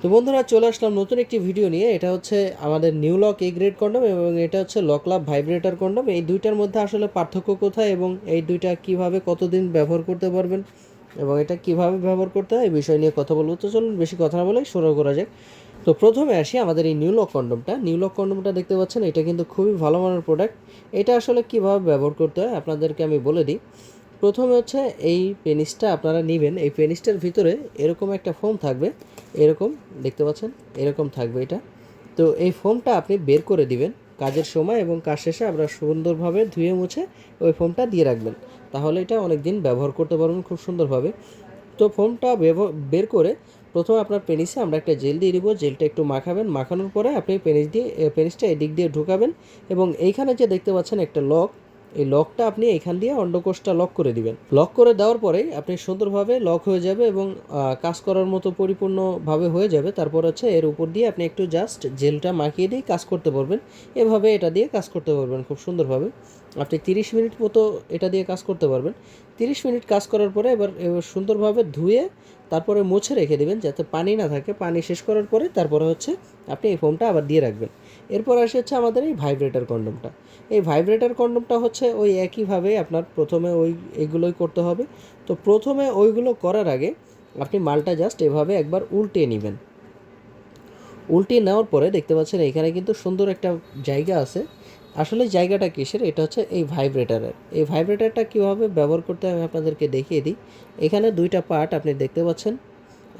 তো বন্ধুরা চলে আসলাম নতুন একটি ভিডিও নিয়ে। এটা হচ্ছে আমাদের new lock A grade condom এবং এটা হচ্ছে লক লাভ ভাইব্রেটর কন্ডম। এই দুইটার মধ্যে আসলে পার্থক্য কোথায় এবং এই দুইটা কিভাবে কতদিন ব্যবহার করতে পারবেন এবং এটা কিভাবে ব্যবহার করতে হয় এই বিষয় নিয়ে কথা বলবো। তো চলুন বেশি কথা না বলে শুরু করা যাক। তো প্রথমে আসি আমাদের এই নিউ লক কন্ডমটা। নিউ লক কন্ডমটা দেখতে পাচ্ছেন, এটা কিন্তু খুবই ভালো মানের প্রোডাক্ট। এটা আসলে কিভাবে ব্যবহার করতে হয় আপনাদেরকে আমি বলে দিই। প্রথমে হচ্ছে এই পেনিসটা আপনারা নেবেন। এই পেনিসটার ভিতরে এরকম একটা ফোম থাকবে, এরকম দেখতে পাচ্ছেন, এরকম থাকবে এটা। তো এই ফোমটা আপনি বের করে দিবেন কাজের সময় এবং কাজ শেষে আপনারা সুন্দরভাবে ধুয়ে মুছে ওই ফোমটা দিয়ে রাখবেন। তাহলে এটা অনেক দিন ব্যবহার করতে পারবেন খুব সুন্দরভাবে। তো ফোমটা বের করে প্রথমে আপনার পেনিসে আমরা একটা জেল দিয়ে দিব। জেলটা একটু মাখাবেন, মাখানোর পরে আপনি পেনিসটা এদিক দিয়ে ঢুকাবেন এবং এইখানে যে দেখতে পাচ্ছেন একটা লক, এই লকটা আপনি এখান দিয়ে অন্ডকোষটা লক করে দিবেন। লক করে দেওয়ার পরেই আপনি সুন্দরভাবে লক হয়ে যাবে এবং কাজ করার মতো পরিপূর্ণভাবে হয়ে যাবে। তারপর হচ্ছে এর উপর দিয়ে আপনি একটু জাস্ট জেলটা মাখিয়ে দিয়ে কাজ করতে পারবেন। এভাবে এটা দিয়ে কাজ করতে পারবেন খুব সুন্দরভাবে। আপনি 30 মিনিট মতো এটা দিয়ে কাজ করতে পারবেন। 30 মিনিট কাজ করার পরে এবার সুন্দরভাবে ধুয়ে তারপরে মুছে রেখে দেবেন যাতে পানি না থাকে। পানি শেষ করার পরে তারপরে হচ্ছে আপনি এই ফোমটা আবার দিয়ে রাখবেন। এরপর আসে হচ্ছে আমাদের এই ভাইব্রেটর কন্ডমটা। এই ভাইব্রেটর কন্ডমটা হচ্ছে ওই একইভাবে আপনার প্রথমে এইগুলোই করতে হবে। তো প্রথমে ওইগুলো করার আগে আপনি মালটা জাস্ট এভাবে একবার উল্টে নেবেন। উল্টিয়ে নেওয়ার পরে দেখতে পাচ্ছেন এখানে কিন্তু সুন্দর একটা জায়গা আছে। আসলে জায়গাটা কিসের? এটা হচ্ছে এই ভাইব্রেটারের। এই ভাইব্রেটারটা কীভাবে ব্যবহার করতে হয় আমি আপনাদেরকে দেখিয়ে দিই। এখানে দুইটা পার্ট আপনি দেখতে পাচ্ছেন,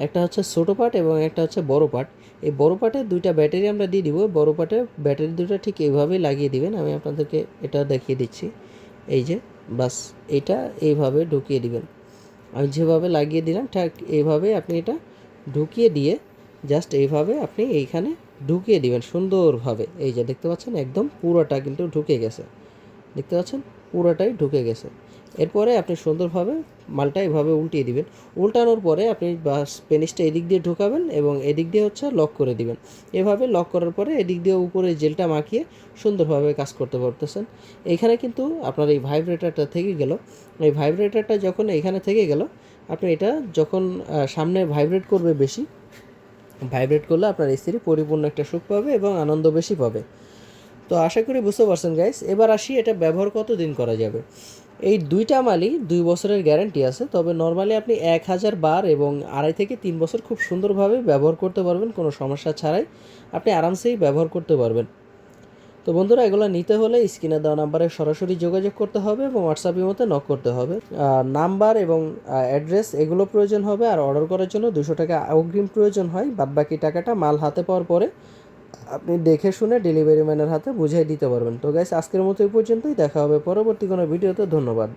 একটা হচ্ছে ছোটো পার্ট এবং একটা হচ্ছে বড় পার্ট। এই বড় পার্টে দুইটা ব্যাটারি আমরা দিয়ে দিব। বড় পার্টে ব্যাটারি দুটো ঠিক এইভাবেই লাগিয়ে দিবেন। আমি আপনাদেরকে এটা দেখিয়ে দিচ্ছি। এই যে বাস এটা এইভাবে ঢুকিয়ে দিবেন। আমি যেভাবে লাগিয়ে দিলাম ঠিক এইভাবে আপনি এটা ঢুকিয়ে দিয়ে জাস্ট এইভাবে আপনি এইখানে ঢুকিয়ে দিবেন সুন্দরভাবে। এই যে দেখতে পাচ্ছেন একদম পুরোটা কিন্তু ঢুকে গেছে, দেখতে পাচ্ছেন পুরোটাই ঢুকে গেছে। এরপরে আপনি সুন্দরভাবে মালটা এভাবে উল্টিয়ে দিবেন। উল্টানোর পরে আপনি বাস পেনিসটা এদিক দিয়ে ঢোকাবেন এবং এদিক দিয়ে হচ্ছে লক করে দিবেন। এভাবে লক করার পরে এদিক দিয়ে উপরে জেলটা মাখিয়ে সুন্দরভাবে কাজ করতে পারতেছেন। এইখানে কিন্তু আপনার এই ভাইব্রেটারটা থেকে গেল। এই ভাইব্রেটারটা যখন এখানে থেকে গেল, আপনি এটা যখন সামনে ভাইব্রেট করবে বেশি, ভাইব্রেট করলে আপনার স্ত্রী পরিপূর্ণ একটা সুখ পাবে এবং আনন্দ বেশি পাবে। তো আশা করি বুঝতে পারছেন গাইস। এবার আসি এটা ব্যবহার কতদিন করা যাবে। এই দুইটা মালই 2 বছরের গ্যারান্টি আছে। তবে নর্মালি আপনি 1000 বার এবং 2.5 থেকে 3 বছর খুব সুন্দরভাবে ব্যবহার করতে পারবেন, কোনো সমস্যা ছাড়াই আপনি আরামসেই ব্যবহার করতে পারবেন। তো বন্ধুরা এগুলো নিতে হলে স্ক্রিনে দেওয়া নাম্বারে সরাসরি যোগাযোগ করতে হবে এবং হোয়াটসঅ্যাপের মধ্যে নক করতে হবে। নাম্বার এবং অ্যাড্রেস এগুলো প্রয়োজন হবে। আর অর্ডার করার জন্য 200 টাকা অগ্রিম প্রয়োজন হয়। বাদবাকি টাকাটা মাল হাতে পাওয়ার পরে আপনি দেখে শুনে ডেলিভারি ম্যানের হাতে বুঝিয়ে দিতে পারবেন। তো গাইস আজকের মতো এই পর্যন্তই। দেখা হবে পরবর্তী কোনো ভিডিওতে। ধন্যবাদ।